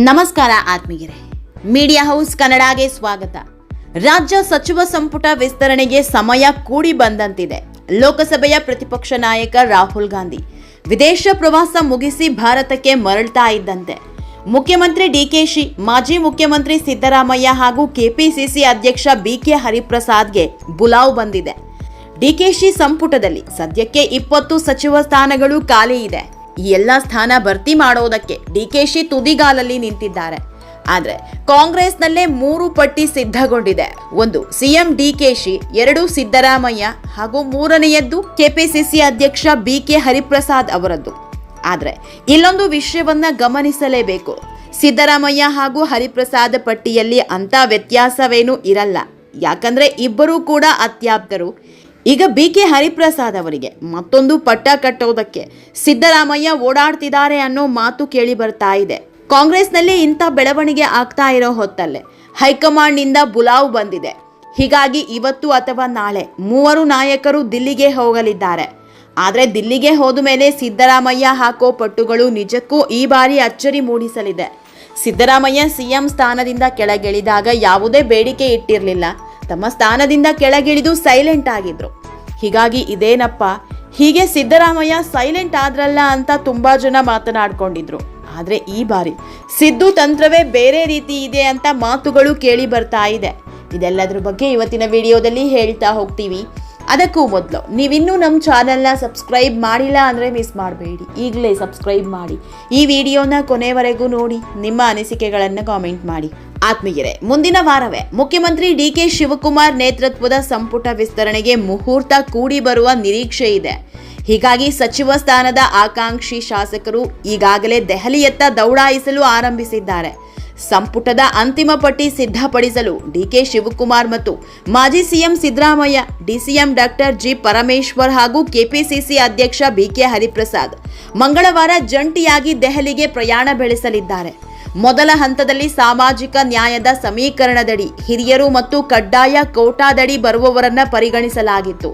ನಮಸ್ಕಾರ ಆತ್ಮೀಯರೇ, media house ಕನ್ನಡಗೆ ಸ್ವಾಗತ. ರಾಜ್ಯ ಸಚಿವ ಸಂಪುಟ ವಿಸ್ತರಣೆಗೆ ಸಮಯ ಕೂಡಿ ಬಂದಂತಿದೆ. ಲೋಕಸಭೆಯ ಪ್ರತಿಪಕ್ಷ ನಾಯಕ ರಾಹುಲ್ ಗಾಂಧಿ ವಿದೇಶ ಪ್ರವಾಸ ಮುಗಿಸಿ ಭಾರತಕ್ಕೆ ಮರಳ್ತಾ ಇದ್ದಂತೆ ಮುಖ್ಯಮಂತ್ರಿ ಡಿಕೆಶಿ, ಮಾಜಿ ಮುಖ್ಯಮಂತ್ರಿ ಸಿದ್ದರಾಮಯ್ಯ ಹಾಗೂ ಕೆಪಿಸಿಸಿ ಅಧ್ಯಕ್ಷ ಬಿಕೆ ಹರಿಪ್ರಸಾದ್ಗೆ ಬುಲಾವ್ ಬಂದಿದೆ. ಡಿಕೆಶಿ ಸಂಪುಟದಲ್ಲಿ ಸದ್ಯಕ್ಕೆ 20 ಸಚಿವ ಸ್ಥಾನಗಳು ಖಾಲಿ ಇದೆ. ಈ ಎಲ್ಲ ಸ್ಥಾನ ಭರ್ತಿ ಮಾಡೋದಕ್ಕೆ ಡಿಕೆಶಿ ತುದಿಗಾಲಲ್ಲಿ ನಿಂತಿದ್ದಾರೆ. ಆದರೆ ಕಾಂಗ್ರೆಸ್ನಲ್ಲೇ 3 ಪಟ್ಟಿ ಸಿದ್ಧಗೊಂಡಿದೆ. 1 ಸಿಎಂ ಡಿಕೆಶಿ, 2 ಸಿದ್ದರಾಮಯ್ಯ ಹಾಗೂ 3ನೇಯದ್ದು ಕೆಪಿಸಿಸಿ ಅಧ್ಯಕ್ಷ ಬಿಕೆ ಹರಿಪ್ರಸಾದ್ ಅವರದ್ದು. ಆದರೆ ಇಲ್ಲೊಂದು ವಿಷಯವನ್ನ ಗಮನಿಸಲೇಬೇಕು. ಸಿದ್ದರಾಮಯ್ಯ ಹಾಗೂ ಹರಿಪ್ರಸಾದ್ ಪಟ್ಟಿಯಲ್ಲಿ ಅಂತ ವ್ಯತ್ಯಾಸವೇನೂ ಇರಲ್ಲ. ಯಾಕಂದ್ರೆ ಇಬ್ಬರೂ ಕೂಡ ಅತ್ಯಾಪ್ತರು. ಈಗ ಬಿಕೆ ಹರಿಪ್ರಸಾದ್ ಅವರಿಗೆ ಮತ್ತೊಂದು ಪಟ್ಟ ಕಟ್ಟೋದಕ್ಕೆ ಸಿದ್ದರಾಮಯ್ಯ ಓಡಾಡ್ತಿದ್ದಾರೆ ಅನ್ನೋ ಮಾತು ಕೇಳಿ ಬರ್ತಾ ಇದೆ. ಕಾಂಗ್ರೆಸ್ನಲ್ಲಿ ಇಂಥ ಬೆಳವಣಿಗೆ ಆಗ್ತಾ ಇರೋ ಹೊತ್ತಲ್ಲೇ ಹೈಕಮಾಂಡ್ನಿಂದ ಬುಲಾವ್ ಬಂದಿದೆ. ಹೀಗಾಗಿ ಇವತ್ತು ಅಥವಾ ನಾಳೆ 3 ನಾಯಕರು ದಿಲ್ಲಿಗೆ ಹೋಗಲಿದ್ದಾರೆ. ಆದರೆ ದಿಲ್ಲಿಗೆ ಹೋದ ಮೇಲೆ ಸಿದ್ದರಾಮಯ್ಯ ಹಾಕೋ ಪಟ್ಟುಗಳು ನಿಜಕ್ಕೂ ಈ ಬಾರಿ ಅಚ್ಚರಿ ಮೂಡಿಸಲಿದೆ. ಸಿದ್ದರಾಮಯ್ಯ ಸಿಎಂ ಸ್ಥಾನದಿಂದ ಕೆಳಗಿಳಿದಾಗ ಯಾವುದೇ ಬೇಡಿಕೆ ಇಟ್ಟಿರಲಿಲ್ಲ. ತಮ್ಮ ಸ್ಥಾನದಿಂದ ಕೆಳಗಿಳಿದು ಸೈಲೆಂಟ್ ಆಗಿದ್ರು. ಹೀಗಾಗಿ ಇದೇನಪ್ಪ, ಹೀಗೆ ಸಿದ್ದರಾಮಯ್ಯ ಸೈಲೆಂಟ್ ಆದ್ರಲ್ಲ ಅಂತ ತುಂಬಾ ಜನ ಮಾತನಾಡ್ಕೊಂಡಿದ್ರು. ಆದರೆ ಈ ಬಾರಿ ಸಿದ್ದು ತಂತ್ರವೇ ಬೇರೆ ರೀತಿ ಇದೆ ಅಂತ ಮಾತುಗಳು ಕೇಳಿ ಬರ್ತಾ ಇದೆ. ಇದೆಲ್ಲದ್ರ ಬಗ್ಗೆ ಇವತ್ತಿನ ವಿಡಿಯೋದಲ್ಲಿ ಹೇಳ್ತಾ ಹೋಗ್ತೀವಿ. ಅದಕ್ಕೂ ಮೊದಲು ನೀವಿನ್ನೂ ನಮ್ಮ ಚಾನೆಲ್ನ ಸಬ್ಸ್ಕ್ರೈಬ್ ಮಾಡಿಲ್ಲ ಅಂದರೆ ಮಿಸ್ ಮಾಡಬೇಡಿ, ಈಗಲೇ ಸಬ್ಸ್ಕ್ರೈಬ್ ಮಾಡಿ. ಈ ವಿಡಿಯೋನ ಕೊನೆವರೆಗೂ ನೋಡಿ, ನಿಮ್ಮ ಅನಿಸಿಕೆಗಳನ್ನು ಕಾಮೆಂಟ್ ಮಾಡಿ. ಆತ್ಮೀಯರೇ, ಮುಂದಿನ ವಾರವೇ ಮುಖ್ಯಮಂತ್ರಿ ಡಿಕೆ ಶಿವಕುಮಾರ್ ನೇತೃತ್ವದ ಸಂಪುಟ ವಿಸ್ತರಣೆಗೆ ಮುಹೂರ್ತ ಕೂಡಿ ಬರುವ ನಿರೀಕ್ಷೆ ಇದೆ. ಹೀಗಾಗಿ ಸಚಿವ ಸ್ಥಾನದ ಆಕಾಂಕ್ಷಿ ಶಾಸಕರು ಈಗಾಗಲೇ ದೆಹಲಿಯತ್ತ ದೌಡಾಯಿಸಲು ಆರಂಭಿಸಿದ್ದಾರೆ. ಸಂಪುಟದ ಅಂತಿಮ ಪಟ್ಟಿ ಸಿದ್ಧಪಡಿಸಲು ಡಿಕೆ ಶಿವಕುಮಾರ್ ಮತ್ತು ಮಾಜಿ CM Siddaramaiah, DCM doctor G Parameshwar ಹಾಗೂ ಕೆಪಿಸಿಸಿ ಅಧ್ಯಕ್ಷ ಬಿಕೆ ಹರಿಪ್ರಸಾದ್ ಮಂಗಳವಾರ ಜಂಟಿಯಾಗಿ ದೆಹಲಿಗೆ ಪ್ರಯಾಣ ಬೆಳೆಸಲಿದ್ದಾರೆ. ಮೊದಲ ಹಂತದಲ್ಲಿ ಸಾಮಾಜಿಕ ನ್ಯಾಯದ ಸಮೀಕರಣದಡಿ ಹಿರಿಯರು ಮತ್ತು ಕಡ್ಡಾಯ ಕೋಟಾದಡಿ ಬರುವವರನ್ನ ಪರಿಗಣಿಸಲಾಗಿತ್ತು.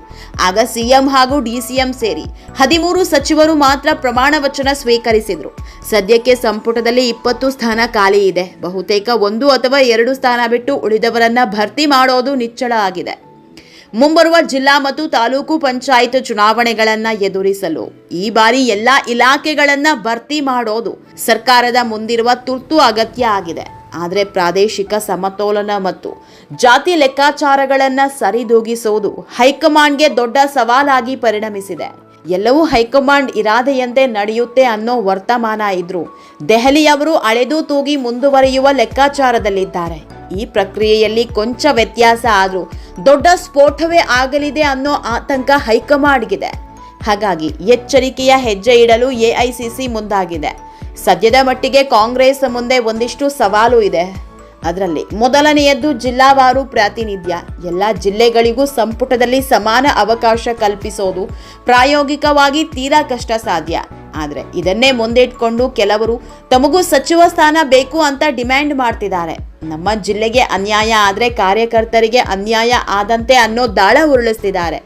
ಆಗ ಸಿಎಂ ಹಾಗೂ ಡಿಸಿಎಂ ಸೇರಿ 13 ಸಚಿವರು ಮಾತ್ರ ಪ್ರಮಾಣ ವಚನ ಸ್ವೀಕರಿಸಿದ್ರು. ಸದ್ಯಕ್ಕೆ ಸಂಪುಟದಲ್ಲಿ 20 ಸ್ಥಾನ ಖಾಲಿ ಇದೆ. ಬಹುತೇಕ 1 ಅಥವಾ 2 ಸ್ಥಾನ ಬಿಟ್ಟು ಉಳಿದವರನ್ನ ಭರ್ತಿ ಮಾಡೋದು ನಿಚ್ಚಳ ಆಗಿದೆ. ಮುಂಬರುವ ಜಿಲ್ಲಾ ಮತ್ತು ತಾಲೂಕು ಪಂಚಾಯತ್ ಚುನಾವಣೆಗಳನ್ನ ಎದುರಿಸಲು ಈ ಬಾರಿ ಎಲ್ಲಾ ಇಲಾಖೆಗಳನ್ನ ಭರ್ತಿ ಮಾಡೋದು ಸರ್ಕಾರದ ಮುಂದಿರುವ ತುರ್ತು ಅಗತ್ಯ ಆಗಿದೆ. ಆದರೆ ಪ್ರಾದೇಶಿಕ ಸಮತೋಲನ ಮತ್ತು ಜಾತಿ ಲೆಕ್ಕಾಚಾರಗಳನ್ನ ಸರಿದೂಗಿಸುವುದು ಹೈಕಮಾಂಡ್ಗೆ ದೊಡ್ಡ ಸವಾಲಾಗಿ ಪರಿಣಮಿಸಿದೆ. ಎಲ್ಲವೂ ಹೈಕಮಾಂಡ್ ಇರಾದೆಯಂತೆ ನಡೆಯುತ್ತೆ ಅನ್ನೋ ವರ್ತಮಾನ ಇದ್ರೂ ದೆಹಲಿಯವರು ಅಳೆದು ತೂಗಿ ಮುಂದುವರಿಯುವ ಲೆಕ್ಕಾಚಾರದಲ್ಲಿದ್ದಾರೆ. ಈ ಪ್ರಕ್ರಿಯೆಯಲ್ಲಿ ಕೊಂಚ ವ್ಯತ್ಯಾಸ ಆದರೂ ದೊಡ್ಡ ಸ್ಫೋಟವೇ ಆಗಲಿದೆ ಅನ್ನೋ ಆತಂಕ ಹೈಕಮಾಂಡ್ಗಿದೆ. ಹಾಗಾಗಿ ಎಚ್ಚರಿಕೆಯ ಹೆಜ್ಜೆ ಇಡಲು ಎಐಸಿಸಿ ಮುಂದಾಗಿದೆ. ಸದ್ಯದ ಮಟ್ಟಿಗೆ ಕಾಂಗ್ರೆಸ್ ಮುಂದೆ ಒಂದಿಷ್ಟು ಸವಾಲು ಇದೆ. ಅದರಲ್ಲಿ ಮೊದಲನೆಯದ್ದು ಜಿಲ್ಲಾವಾರು ಪ್ರಾತಿನಿಧ್ಯ. ಎಲ್ಲ ಜಿಲ್ಲೆಗಳಿಗೂ ಸಂಪುಟದಲ್ಲಿ ಸಮಾನ ಅವಕಾಶ ಕಲ್ಪಿಸೋದು ಪ್ರಾಯೋಗಿಕವಾಗಿ ತೀರಾ ಕಷ್ಟ ಸಾಧ್ಯ. ಆದರೆ ಇದನ್ನೇ ಮುಂದಿಟ್ಕೊಂಡು ಕೆಲವರು ತಮಗೂ ಸಚಿವ ಸ್ಥಾನ ಬೇಕು ಅಂತ ಡಿಮ್ಯಾಂಡ್ ಮಾಡ್ತಿದ್ದಾರೆ. ನಮ್ಮ ಜಿಲ್ಲೆಗೆ ಅನ್ಯಾಯ ಆದರೆ ಕಾರ್ಯಕರ್ತರಿಗೆ ಅನ್ಯಾಯ ಆದಂತೆ ಅನ್ನೋ ದಾಳ ಉರುಳಿಸ್ತಿದ್ದಾರೆ.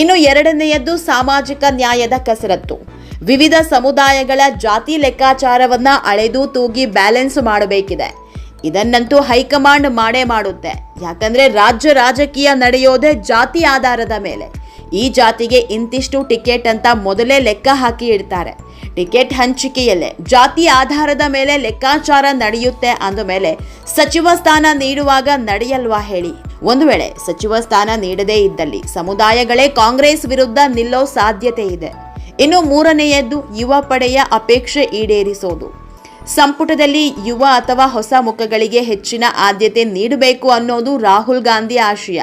ಇನ್ನು ಎರಡನೆಯದ್ದು ಸಾಮಾಜಿಕ ನ್ಯಾಯದ ಕಸರತ್ತು. ವಿವಿಧ ಸಮುದಾಯಗಳ ಜಾತಿ ಲೆಕ್ಕಾಚಾರವನ್ನ ಅಳೆದು ತೂಗಿ ಬ್ಯಾಲೆನ್ಸ್ ಮಾಡಬೇಕಿದೆ. ಇದನ್ನಂತೂ ಹೈಕಮಾಂಡ್ ಮಾಡೇ ಮಾಡುತ್ತೆ. ಯಾಕಂದ್ರೆ ರಾಜ್ಯ ರಾಜಕೀಯ ನಡೆಯೋದೇ ಜಾತಿ ಆಧಾರದ ಮೇಲೆ. ಈ ಜಾತಿಗೆ ಇಂತಿಷ್ಟು ಟಿಕೆಟ್ ಅಂತ ಮೊದಲೇ ಲೆಕ್ಕ ಹಾಕಿ ಇಡ್ತಾರೆ. ಟಿಕೆಟ್ ಹಂಚಿಕೆಯಲ್ಲೇ ಜಾತಿ ಆಧಾರದ ಮೇಲೆ ಲೆಕ್ಕಾಚಾರ ನಡೆಯುತ್ತೆ ಅಂದ ಮೇಲೆ ಸಚಿವ ಸ್ಥಾನ ನೀಡುವಾಗ ನಡೆಯಲ್ವಾ ಹೇಳಿ? ಒಂದು ವೇಳೆ ಸಚಿವ ಸ್ಥಾನ ನೀಡದೇ ಇದ್ದಲ್ಲಿ ಸಮುದಾಯಗಳೇ ಕಾಂಗ್ರೆಸ್ ವಿರುದ್ಧ ನಿಲ್ಲೋ ಸಾಧ್ಯತೆ ಇದೆ. ಇನ್ನು 3ನೇಯದ್ದು ಯುವ ಪಡೆಯ ಅಪೇಕ್ಷೆ ಈಡೇರಿಸೋದು. ಸಂಪುಟದಲ್ಲಿ ಯುವ ಅಥವಾ ಹೊಸ ಮುಖಗಳಿಗೆ ಹೆಚ್ಚಿನ ಆದ್ಯತೆ ನೀಡಬೇಕು ಅನ್ನೋದು ರಾಹುಲ್ ಗಾಂಧಿ ಆಶಯ.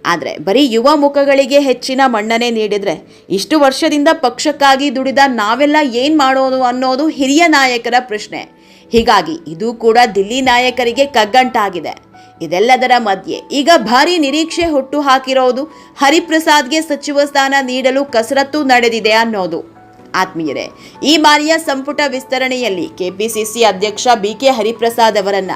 ಆದರೆ ಬರೀ ಯುವ ಮುಖಗಳಿಗೆ ಹೆಚ್ಚಿನ ಮನ್ನಣೆ ನೀಡಿದ್ರೆ ಇಷ್ಟು ವರ್ಷದಿಂದ ಪಕ್ಷಕ್ಕಾಗಿ ದುಡಿದ ನಾವೆಲ್ಲ ಏನ್ ಮಾಡೋದು ಅನ್ನೋದು ಹಿರಿಯ ನಾಯಕರ ಪ್ರಶ್ನೆ. ಹೀಗಾಗಿ ಇದು ಕೂಡ ದಿಲ್ಲಿ ನಾಯಕರಿಗೆ ಕಗ್ಗಂಟಾಗಿದೆ. ಇದೆಲ್ಲದರ ಮಧ್ಯೆ ಈಗ ಭಾರಿ ನಿರೀಕ್ಷೆ ಹುಟ್ಟು ಹಾಕಿರೋದು ಹರಿಪ್ರಸಾದ್ಗೆ ಸಚಿವ ಸ್ಥಾನ ನೀಡಲು ಕಸರತ್ತು ನಡೆದಿದೆ ಅನ್ನೋದು. ಆತ್ಮೀಯರೇ, ಈ ಬಾರಿಯ ಸಂಪುಟ ವಿಸ್ತರಣೆಯಲ್ಲಿ ಕೆಪಿಸಿಸಿ ಅಧ್ಯಕ್ಷ ಬಿಕೆ ಹರಿಪ್ರಸಾದ್ ಅವರನ್ನ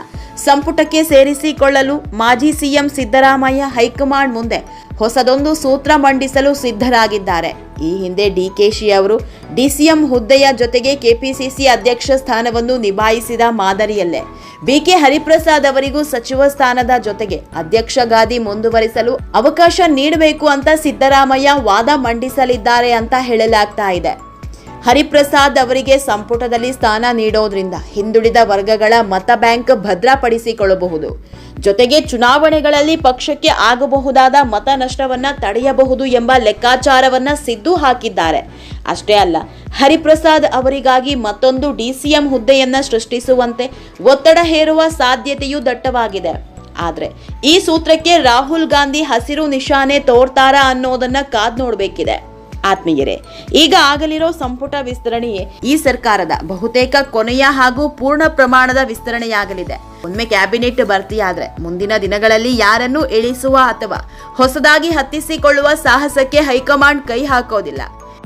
ಸಂಪುಟಕ್ಕೆ ಸೇರಿಸಿಕೊಳ್ಳಲು ಮಾಜಿ ಸಿಎಂ ಸಿದ್ದರಾಮಯ್ಯ ಹೈಕಮಾಂಡ್ ಮುಂದೆ ಹೊಸದೊಂದು ಸೂತ್ರ ಮಂಡಿಸಲು ಸಿದ್ಧರಾಗಿದ್ದಾರೆ. ಈ ಹಿಂದೆ ಡಿಕೆಶಿ ಅವರು ಡಿಸಿಎಂ ಹುದ್ದೆಯ ಜೊತೆಗೆ ಕೆಪಿಸಿಸಿ ಅಧ್ಯಕ್ಷ ಸ್ಥಾನವನ್ನು ನಿಭಾಯಿಸಿದ ಮಾದರಿಯಲ್ಲೇ ಬಿಕೆ ಹರಿಪ್ರಸಾದ್ ಅವರಿಗೂ ಸಚಿವ ಸ್ಥಾನದ ಜೊತೆಗೆ ಅಧ್ಯಕ್ಷ ಗಾದಿ ಮುಂದುವರಿಸಲು ಅವಕಾಶ ನೀಡಬೇಕು ಅಂತ ಸಿದ್ದರಾಮಯ್ಯ ವಾದ ಮಂಡಿಸಲಿದ್ದಾರೆ ಅಂತ ಹೇಳಲಾಗ್ತಾ ಇದೆ. ಹರಿಪ್ರಸಾದ್ ಅವರಿಗೆ ಸಂಪುಟದಲ್ಲಿ ಸ್ಥಾನ ನೀಡೋದ್ರಿಂದ ಹಿಂದುಳಿದ ವರ್ಗಗಳ ಮತ ಬ್ಯಾಂಕ್ ಭದ್ರಪಡಿಸಿಕೊಳ್ಳಬಹುದು. ಜೊತೆಗೆ ಚುನಾವಣೆಗಳಲ್ಲಿ ಪಕ್ಷಕ್ಕೆ ಆಗಬಹುದಾದ ಮತ ನಷ್ಟವನ್ನ ತಡೆಯಬಹುದು ಎಂಬ ಲೆಕ್ಕಾಚಾರವನ್ನ ಸಿದ್ದು ಹಾಕಿದ್ದಾರೆ. ಅಷ್ಟೇ ಅಲ್ಲ, ಹರಿಪ್ರಸಾದ್ ಅವರಿಗಾಗಿ ಮತ್ತೊಂದು ಡಿಸಿಎಂ ಹುದ್ದೆಯನ್ನ ಸೃಷ್ಟಿಸುವಂತೆ ಒತ್ತಡ ಹೇರುವ ಸಾಧ್ಯತೆಯೂ ದಟ್ಟವಾಗಿದೆ. ಆದ್ರೆ ಈ ಸೂತ್ರಕ್ಕೆ ರಾಹುಲ್ ಗಾಂಧಿ ಹಸಿರು ನಿಶಾನೆ ತೋರ್ತಾರಾ ಅನ್ನೋದನ್ನ ಕಾದ್ ನೋಡ್ಬೇಕಿದೆ. ಆತ್ಮೀಯರೇ, ಈಗ ಆಗಲಿರೋ ಸಂಪುಟ ವಿಸ್ತರಣೆಯೇ ಈ ಸರ್ಕಾರದ ಬಹುತೇಕ ಕೊನೆಯ ಹಾಗೂ ಪೂರ್ಣ ಪ್ರಮಾಣದ ವಿಸ್ತರಣೆಯಾಗಲಿದೆ. ಒಮ್ಮೆ ಕ್ಯಾಬಿನೆಟ್ ಭರ್ತಿಯಾದ್ರೆ ಮುಂದಿನ ದಿನಗಳಲ್ಲಿ ಯಾರನ್ನೂ ಇಳಿಸುವ ಅಥವಾ ಹೊಸದಾಗಿ ಹತ್ತಿಸಿಕೊಳ್ಳುವ ಸಾಹಸಕ್ಕೆ ಹೈಕಮಾಂಡ್ ಕೈ ಹಾಕೋದಿಲ್ಲ.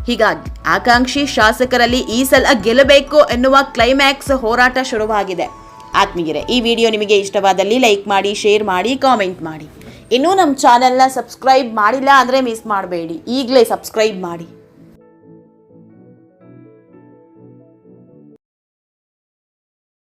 ಹೀಗಾಗಿ ಆಕಾಂಕ್ಷಿ ಶಾಸಕರಲ್ಲಿ ಈ ಸಲ ಗೆಲ್ಲಬೇಕು ಎನ್ನುವ ಕ್ಲೈಮ್ಯಾಕ್ಸ್ ಹೋರಾಟ ಶುರುವಾಗಿದೆ. ಆತ್ಮೀಯರೇ, ಈ ವಿಡಿಯೋ ನಿಮಗೆ ಇಷ್ಟವಾದಲ್ಲಿ ಲೈಕ್ ಮಾಡಿ, ಶೇರ್ ಮಾಡಿ, ಕಾಮೆಂಟ್ ಮಾಡಿ. ಇನ್ನೂ ನಮ್ಮ ಚಾನೆಲ್ನ ಸಬ್ಸ್ಕ್ರೈಬ್ ಮಾಡಿಲ್ಲ ಅಂದರೆ ಮಿಸ್ ಮಾಡಬೇಡಿ, ಈಗಲೇ ಸಬ್ಸ್ಕ್ರೈಬ್ ಮಾಡಿ.